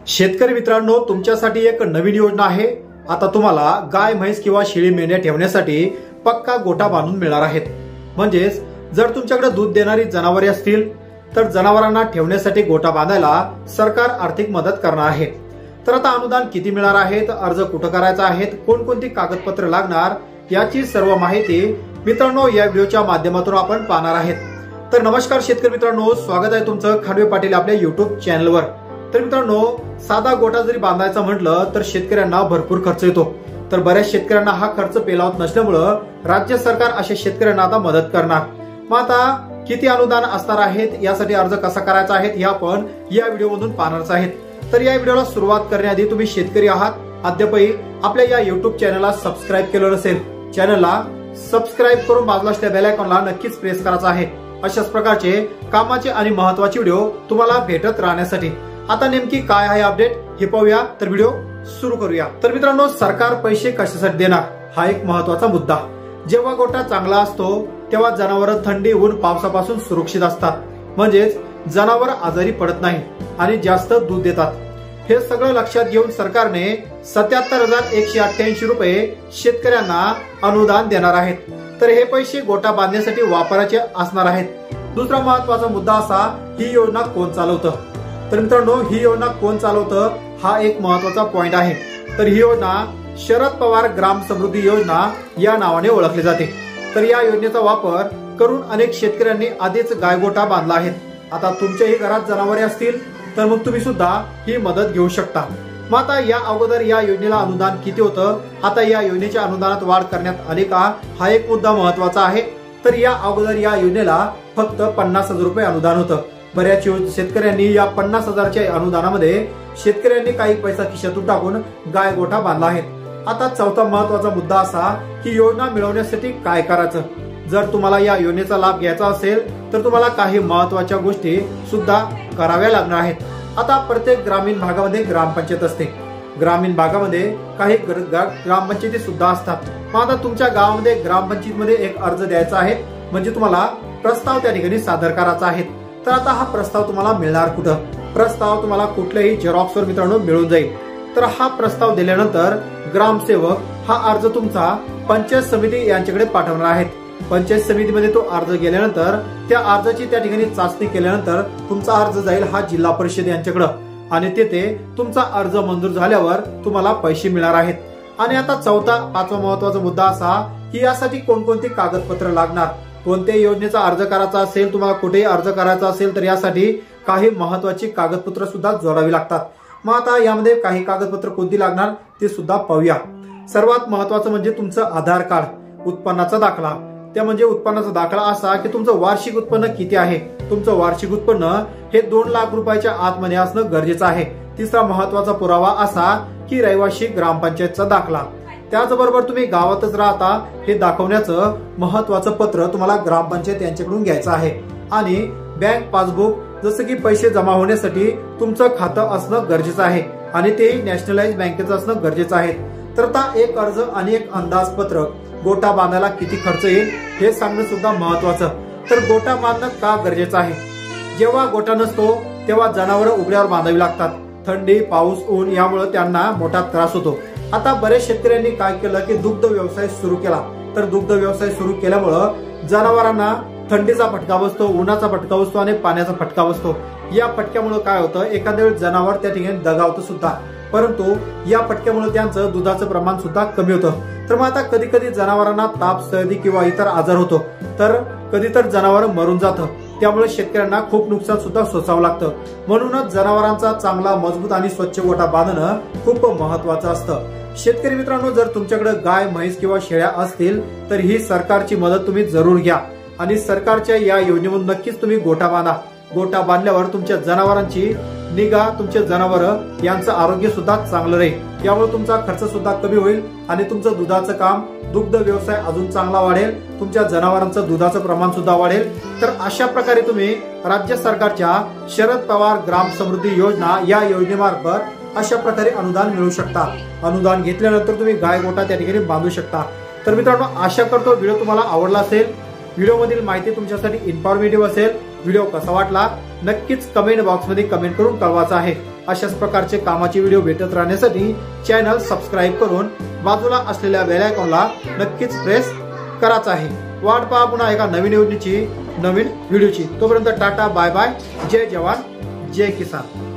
शेतकरी मित्रांनो, तुमच्यासाठी एक नवीन योजना आहे। आता तुम्हाला गाय, म्हैस किंवा शेळी, मेंढ्या ठेवण्यासाठी पक्का गोठा बांधून मिळणार आहेत। म्हणजेच जर तुमच्याकडे दूध देणारी जनावरे असतील तर जनावरांना ठेवण्यासाठी गोठा बांधायला सरकार आर्थिक मदत करणार आहे। तर आता अनुदान किती मिळणार आहे, अर्ज कुठे करायचा आहे, कोणकोणती कागदपत्र लागणार याची सर्व माहिती मित्रांनो या व्हिडिओच्या माध्यमातून आपण पाहणार आहेत। तर नमस्कार शेतकरी मित्रांनो, स्वागत आहे तुमचं खांडवे पाटील आपल्या युट्यूब चॅनलवर। तर मित्रांनो, साधा गोठा जरी बांधायचा म्हटलं तर शेतकऱ्यांना भरपूर खर्च येतो। तर बऱ्याच शेतकऱ्यांना हा खर्च पेलावत नसल्यामुळं राज्य सरकार अशा शेतकऱ्यांना आता मदत करणार। मग आता किती अनुदान असणार आहेत, यासाठी अर्ज कसा करायचा आहे हे आपण या व्हिडिओमधून पाहणारच आहेत। तर या व्हिडिओला सुरुवात करण्याआधी तुम्ही शेतकरी आहात, अद्यापही आपल्या या युट्यूब चॅनलला सबस्क्राईब केलं नसेल, चॅनलला सबस्क्राईब करून बाजूला असलेल्या बेल आयकॉनला नक्कीच प्रेस करायचा आहे। अशाच प्रकारचे कामाचे आणि महत्त्वाचे व्हिडिओ तुम्हाला भेटत राहण्यासाठी। आता नेमकी काय आहे अपडेट हे पाहूया, तर व्हिडिओ सुरू करूया। तर मित्रांनो, सरकार पैसे कशासाठी देणार हा एक महत्त्वाचा मुद्दा। जेव्हा गोठा चांगला असतो तेव्हा जनावर थंडी, ऊन, पावसापासून सुरक्षित असतात, म्हणजेच जनावर आजारी पडत नाही आणि जास्त दूध देतात। हे सगळं लक्षात घेऊन सरकारने 77,188 रुपये शेतकऱ्यांना अनुदान देणार आहेत। तर हे पैसे गोठा बांधण्यासाठी वापरायचे असणार आहेत। दुसरा महत्त्वाचा मुद्दा असा, ही योजना कोण चालवतं। तर मित्रांनो, ही योजना कोण चालवतं हा एक महत्त्वाचा पॉइंट आहे। तर ही योजना शरद पवार ग्राम समृद्धी योजना या नावाने ओळखली जाते। तर या योजनेचा वापर करून अनेक शेतकऱ्यांनी आधीच गायगोठा बांधला आहे। आता तुमच्याही घरात जनावरे असतील तर मग तुम्ही सुद्धा ही मदत घेऊ शकता। मग आता या अगोदर या योजनेला अनुदान किती होतं, आता या योजनेच्या अनुदानात वाढ करण्यात आली का हा एक मुद्दा महत्त्वाचा आहे। तर या अगोदर या योजनेला फक्त 50,000 रुपये अनुदान होतं। बऱ्याच शेतकऱ्यांनी या 50,000च्या अनुदानामध्ये शेतकऱ्यांनी काही पैसा खिशातून टाकून गाय गोठा बांधला आहे। आता चौथा महत्त्वाचा मुद्दा असा की योजना मिळवण्यासाठी काय करायचं। जर तुम्हाला या योजनेचा लाभ घ्यायचा असेल तर तुम्हाला काही महत्त्वाच्या गोष्टी सुद्धा कराव्या लागणार आहेत। आता प्रत्येक ग्रामीण भागामध्ये ग्रामपंचायत असते, ग्रामीण भागामध्ये काही ग्रामपंचायती सुद्धा असतात। मग आता तुमच्या गावामध्ये ग्रामपंचायतीमध्ये एक अर्ज द्यायचा आहे, म्हणजे तुम्हाला प्रस्ताव त्या ठिकाणी सादर करायचा आहे। तर आता हा प्रस्ताव तुम्हाला मिळणार कुठं, प्रस्ताव तुम्हाला कुठल्याही झेरॉक्सवर मित्रांनो मिळून जाईल। तर हा प्रस्ताव दिल्यानंतर ग्रामसेवक हा अर्ज तुमचा पंचायत समिती यांच्याकडे पाठवणार आहेत। पंचायत समितीमध्ये तो अर्ज गेल्यानंतर त्या अर्जाची त्या ठिकाणी चाचणी केल्यानंतर तुमचा अर्ज जाईल हा जिल्हा परिषद यांच्याकडे आणि तेथे तुमचा अर्ज मंजूर झाल्यावर तुम्हाला पैसे मिळणार आहेत। आणि आता पाचवा महत्त्वाचा मुद्दा असा की यासाठी कोणकोणती कागदपत्र लागणार, कोणत्याही योजनेचा अर्ज करायचा असेल, तुम्हाला कुठेही अर्ज करायचा असेल तर यासाठी काही महत्त्वाची कागदपत्र सुद्धा जोडावी लागतात। मग आता यामध्ये काही कागदपत्र कोणती लागणार ते सुद्धा पाहूया। सर्वात महत्त्वाचं म्हणजे तुमचं आधार कार्ड, उत्पन्नाचा दाखला। त्या म्हणजे उत्पन्नाचा दाखला असा की तुमचं वार्षिक उत्पन्न किती आहे, तुमचं वार्षिक उत्पन्न हे 2 लाख रुपयाच्या आतमध्ये असणं गरजेचं आहे। तिसरा महत्त्वाचा पुरावा असा की रहिवासी ग्रामपंचायतचा दाखला। त्याचबरोबर तुम्ही गावातच राहता हे दाखवण्याचं महत्त्वाचं पत्र तुम्हाला ग्रामपंचायत यांच्याकडून घ्यायचं आहे। आणि बँक पासबुक, जसं की पैसे जमा होण्यासाठी तुमचं खातं असणं गरजेचं आहे आणि ते नॅशनलाइज बँकेचं असणं गरजेचं आहे। तर आता एक अर्ज आणि एक अंदाजपत्रक, गोठा बांधायला किती खर्च येईल हे सांगणं सुद्धा महत्त्वाचं। तर गोठा बांधणं का गरजेचं आहे, जेव्हा गोठा नसतो तेव्हा जनावरं उघड्यावर बांधावी लागतात, थंडी, पाऊस, ऊन यामुळे त्यांना मोठा त्रास होतो। आता बरेच शेतकऱ्यांनी काय केलं की दुग्ध व्यवसाय सुरू केला। तर दुग्ध व्यवसाय सुरू केल्यामुळं जनावरांना थंडीचा फटका बसतो, उन्हाचा फटका बसतो आणि पाण्याचा फटका बसतो। या फटक्यामुळे काय होतं, एखाद्या वेळेस जनावर त्या ठिकाणी दगावतं सुद्धा, परंतु या फटक्यामुळे त्यांचं दुधाचं प्रमाण सुद्धा कमी होतं। तर मग आता कधी कधी जनावरांना ताप, सर्दी किंवा इतर आजार होतो, तर कधी तर जनावर मरून जातं, त्यामुळे शेतकऱ्यांना खूप नुकसान सुद्धा सोसावं लागतं। म्हणूनच जनावरांचा चांगला, मजबूत आणि स्वच्छ गोठा बांधणं खूप महत्त्वाचं असतं। शेतकरी मित्रांनो, जर तुमच्याकडे गाय, म्हैस किंवा शेळ्या असतील तर ही सरकारची मदत तुम्ही जरूर घ्या आणि सरकारच्या या योजनेमधून नक्कीच तुम्ही गोठा बांधा। गोठा बांधल्यावर तुमच्या जनावरांची निगा, तुमचे जनावर यांचं आरोग्य सुद्धा चांगलं राहील, यामुळे तुमचा खर्च सुद्धा कमी होईल आणि तुमचं दुधाचं काम, दुग्ध व्यवसाय अजून चांगला वाढेल, तुमच्या जनावरांचं दुधाचं प्रमाण सुद्धा वाढेल। तर अशा प्रकारे तुम्ही राज्य सरकारच्या शरद पवार ग्राम समृद्धी योजना या योजनेमार्फत अशा प्रकारे अनुदान मिळू शकता। अनुदान घेतल्यानंतर तुम्ही गाय गोठा त्या ठिकाणी बांधू शकता। तर मित्रांनो, आशा करतो व्हिडिओ तुम्हाला आवडला असेल, व्हिडिओमधील माहिती तुमच्यासाठी इन्फॉर्मेटिव्ह असेल व्हिडिओ कसा वाटला नक्कीच कमेंट बॉक्स मध्ये कमेंट करून कळवायचं आहे। अशाच प्रकारचे कामाचे व्हिडिओ भेटत राहण्यासाठी चॅनल सबस्क्राईब करून बाजूला असलेल्या बेल आयकॉनला नक्कीच प्रेस करायचं आहे। वाट पहा पुन्हा एका नवीन योजनेची, नवीन व्हिडिओची। तोपर्यंत टाटा, बाय बाय, जय जवान जय किसान।